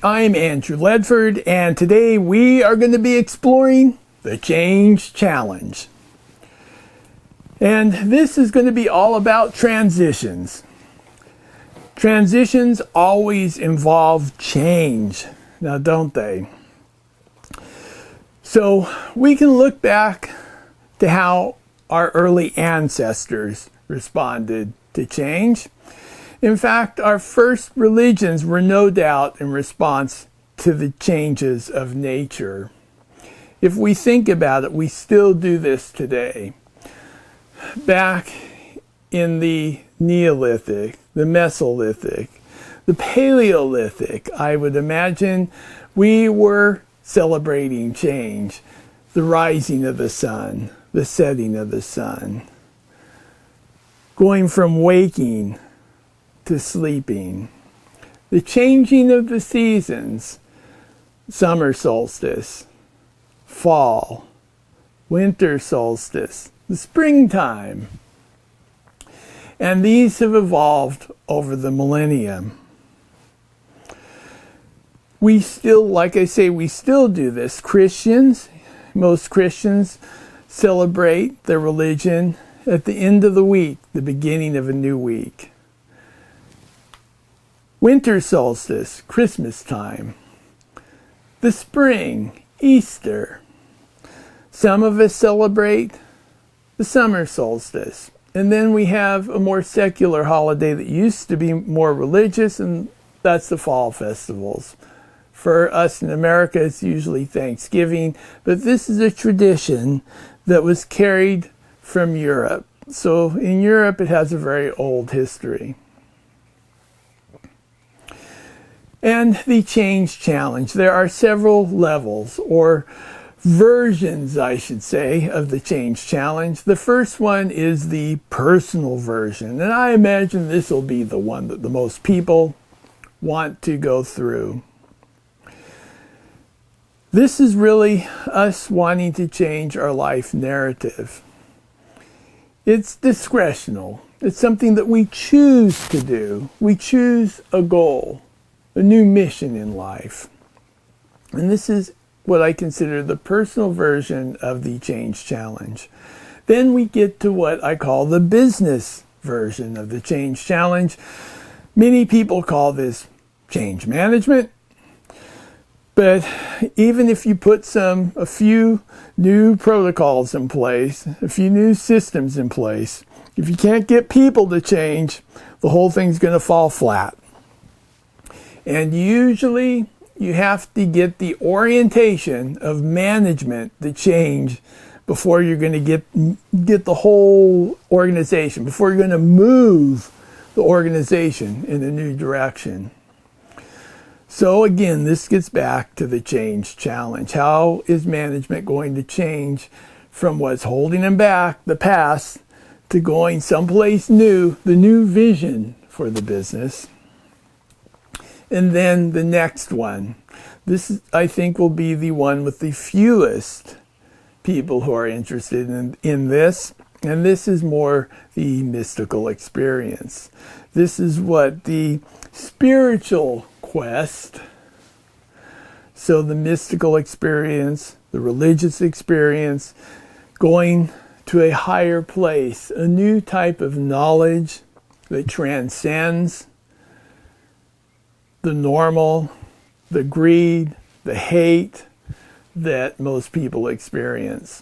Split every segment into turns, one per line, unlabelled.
I'm Andrew Ledford, and today we are going to be exploring the Change Challenge. And this is going to be all about transitions. Transitions always involve change, now don't they? So we can look back to how our early ancestors responded to change. In fact, our first religions were no doubt in response to the changes of nature. If we think about it, we still do this today. Back in the Neolithic, the Mesolithic, the Paleolithic, I would imagine we were celebrating change, the rising of the sun, the setting of the sun, going from waking to sleeping, the changing of the seasons, summer solstice, fall, winter solstice, the springtime. And these have evolved over the millennium. We still, like I say, we still do this. Most Christians celebrate their religion at the end of the week, the beginning of a new week. Winter solstice, Christmas time. The spring, Easter. Some of us celebrate the summer solstice. And then we have a more secular holiday that used to be more religious, and that's the fall festivals. For us in America, it's usually Thanksgiving, but this is a tradition that was carried from Europe. So in Europe, it has a very old history. And the Change Challenge. There are several levels, or versions, I should say, of the Change Challenge. The first one is the personal version, and I imagine this will be the one that the most people want to go through. This is really us wanting to change our life narrative. It's discretional. It's something that we choose to do. We choose a goal, a new mission in life. And this is what I consider the personal version of the Change Challenge. Then we get to what I call the business version of the Change Challenge. Many people call this change management. But even if you put a few new protocols in place, a few new systems in place, if you can't get people to change, the whole thing's going to fall flat. And usually you have to get the orientation of management to change before you're going to get the whole organization, before you're going to move the organization in a new direction. So again, this gets back to the Change Challenge. How is management going to change from what's holding them back, the past, to going someplace new, the new vision for the business? And then the next one. This, I think, will be the one with the fewest people who are interested in this. And this is more the mystical experience. This is what the spiritual quest, so the mystical experience, the religious experience, going to a higher place, a new type of knowledge that transcends the normal, the greed, the hate that most people experience.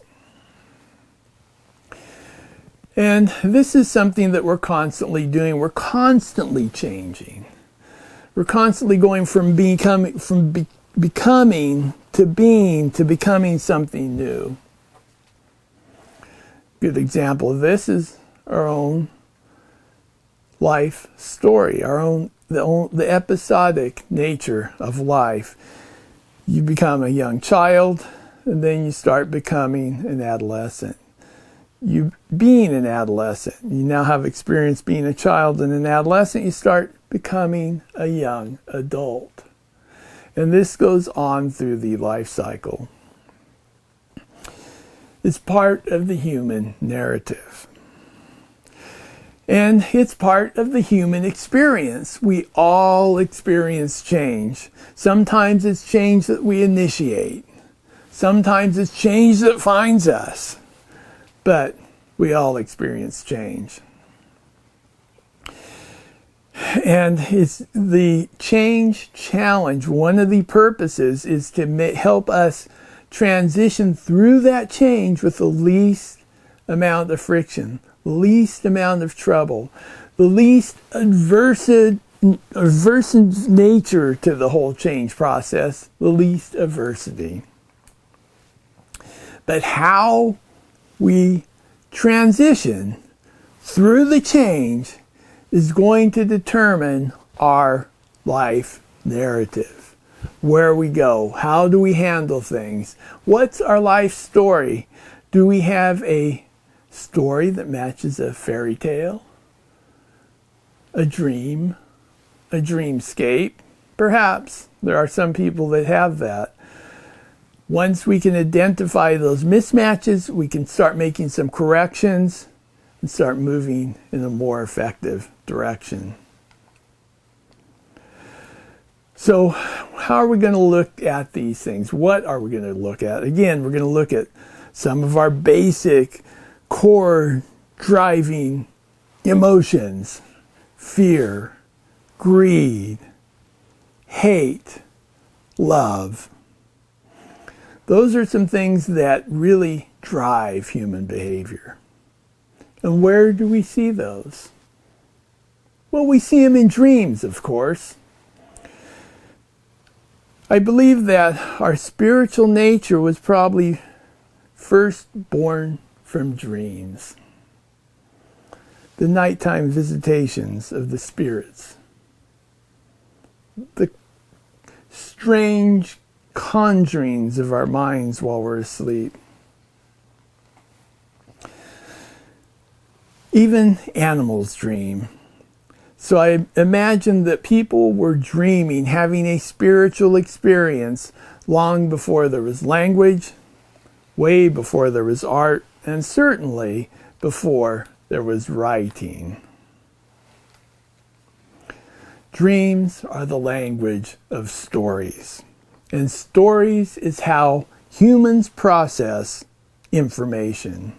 And this is something that we're constantly doing. We're constantly changing. We're constantly going from becoming to being to becoming something new. Good example of this is our own life story, the episodic nature of life. You become a young child, and then you start becoming an adolescent. You being an adolescent, you now have experience being a child and an adolescent, you start becoming a young adult. And this goes on through the life cycle. It's part of the human narrative. And it's part of the human experience. We all experience change. Sometimes it's change that we initiate. Sometimes it's change that finds us. But we all experience change. And it's the change challenge. One of the purposes is to help us transition through that change with the least amount of friction, the least amount of trouble, the least aversive nature to the whole change process, the least adversity. But how we transition through the change is going to determine our life narrative. Where we go, how do we handle things, what's our life story? Do we have a story that matches a fairy tale, a dream, a dreamscape? Perhaps there are some people that have that. Once we can identify those mismatches, we can start making some corrections and start moving in a more effective direction. So how are we going to look at these things? What are we going to look at? Again, we're going to look at some of our basic core driving emotions: fear, greed, hate, love. Those are some things that really drive human behavior. And where do we see those? Well, we see them in dreams, of course. I believe that our spiritual nature was probably first born from dreams. The nighttime visitations of the spirits. The strange conjurings of our minds while we're asleep. Even animals dream. So I imagine that people were dreaming, having a spiritual experience long before there was language, way before there was art, and certainly before there was writing. Dreams are the language of stories. And stories is how humans process information.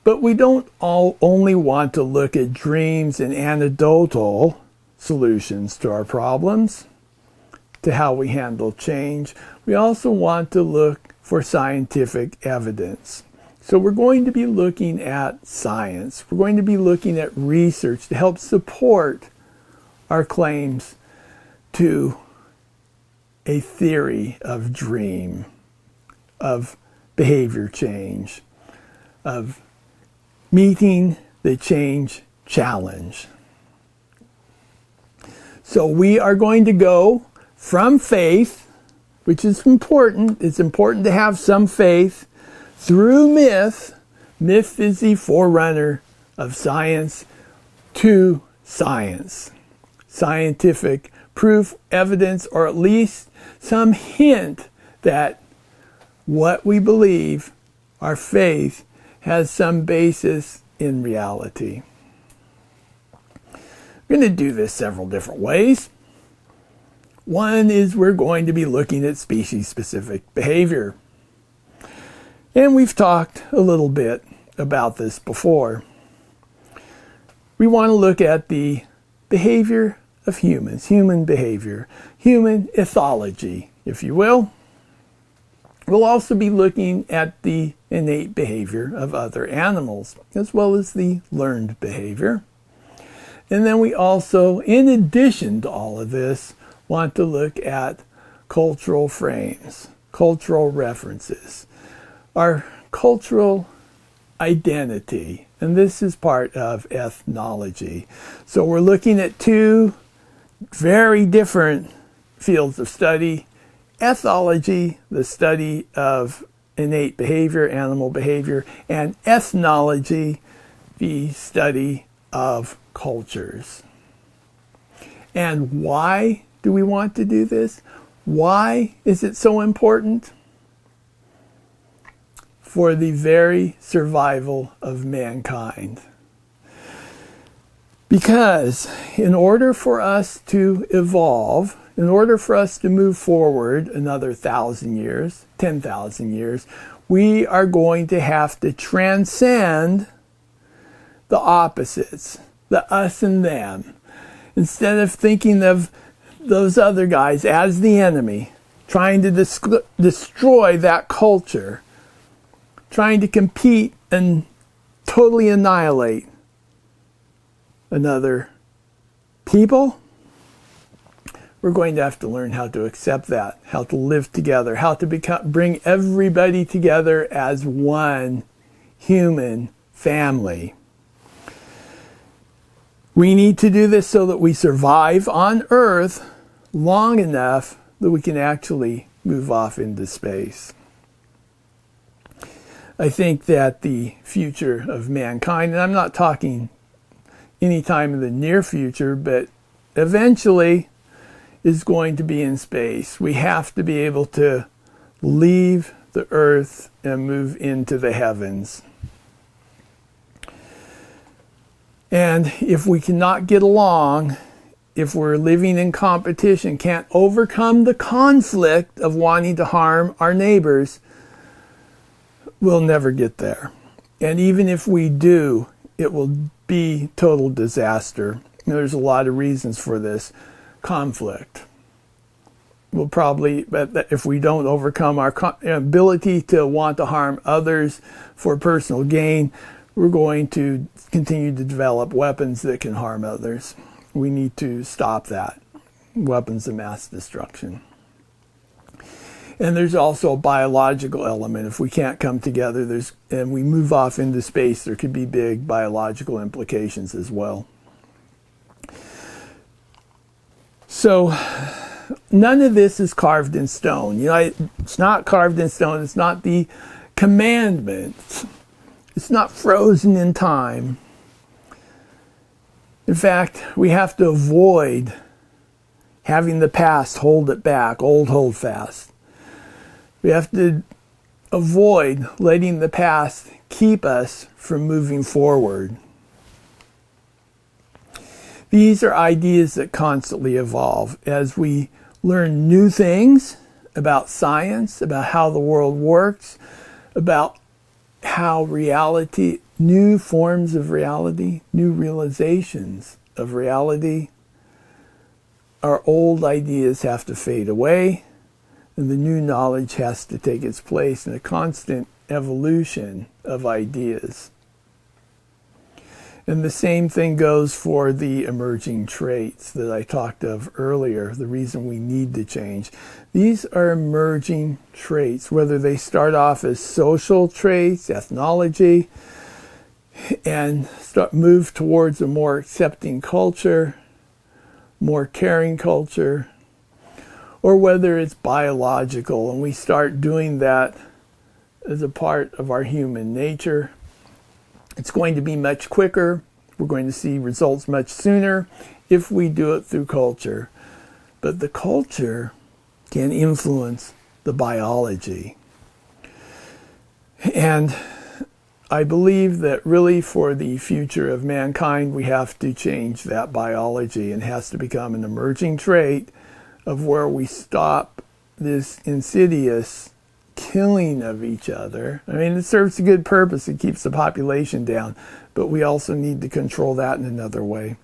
But we don't only want to look at dreams and anecdotal solutions to our problems, to how we handle change. We also want to look for scientific evidence. So we're going to be looking at science. We're going to be looking at research to help support our claims to a theory of dream, of behavior change, of meeting the change challenge. So we are going to go from faith, which is important. It's important to have some faith, through myth. Myth is the forerunner of science, to science. Scientific proof, evidence, or at least some hint that what we believe, our faith, has some basis in reality. We're going to do this several different ways. One is we're going to be looking at species-specific behavior. And we've talked a little bit about this before. We want to look at the behavior of humans, human behavior, human ethology, if you will. We'll also be looking at the innate behavior of other animals, as well as the learned behavior. And then we also, in addition to all of this, want to look at cultural frames, cultural references, our cultural identity. And this is part of ethnology. So we're looking at two very different fields of study. Ethology, the study of innate behavior, animal behavior, and ethnology, the study of cultures. And why do we want to do this? Why is it so important? For the very survival of mankind. Because in order for us to evolve, in order for us to move forward another 1,000 years, 10,000 years, we are going to have to transcend the opposites, the us and them. Instead of thinking of those other guys as the enemy, trying to destroy that culture, trying to compete and totally annihilate another people, we're going to have to learn how to accept that, how to live together, how to bring everybody together as one human family. We need to do this so that we survive on Earth long enough that we can actually move off into space. I think that the future of mankind, and I'm not talking any time in the near future, but eventually is going to be in space. We have to be able to leave the Earth and move into the heavens. And if we cannot get along, if we're living in competition, can't overcome the conflict of wanting to harm our neighbors, we'll never get there. And even if we do, it will be total disaster. There's a lot of reasons for this conflict. We'll probably, but if we don't overcome our ability to want to harm others for personal gain, we're going to continue to develop weapons that can harm others. We need to stop that. Weapons of mass destruction. And there's also a biological element. If we can't come together and we move off into space, there could be big biological implications as well. So none of this is carved in stone. It's not carved in stone. It's not the commandments. It's not frozen in time. In fact, we have to avoid having the past hold it back, old hold fast. We have to avoid letting the past keep us from moving forward. These are ideas that constantly evolve as we learn new things about science, about how the world works, about how reality, new forms of reality, new realizations of reality. Our old ideas have to fade away, and the new knowledge has to take its place in a constant evolution of ideas. And the same thing goes for the emerging traits that I talked of earlier, the reason we need to change. These are emerging traits, whether they start off as social traits, ethnology, and move towards a more accepting culture, more caring culture, or whether it's biological and we start doing that as a part of our human nature. It's going to be much quicker. We're going to see results much sooner if we do it through culture. But the culture can influence the biology. And I believe that really for the future of mankind, we have to change that biology and it has to become an emerging trait of where we stop this insidious killing of each other. I mean, it serves a good purpose. It keeps the population down, but we also need to control that in another way.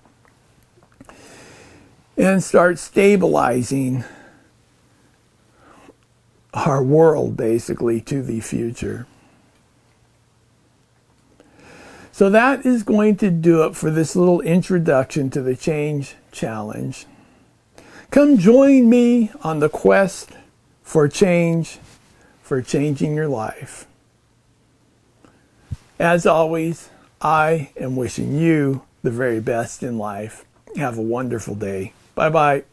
And start stabilizing our world, basically, to the future. So that is going to do it for this little introduction to the Change Challenge. Come join me on the quest for change, for changing your life. As always, I am wishing you the very best in life. Have a wonderful day. Bye-bye.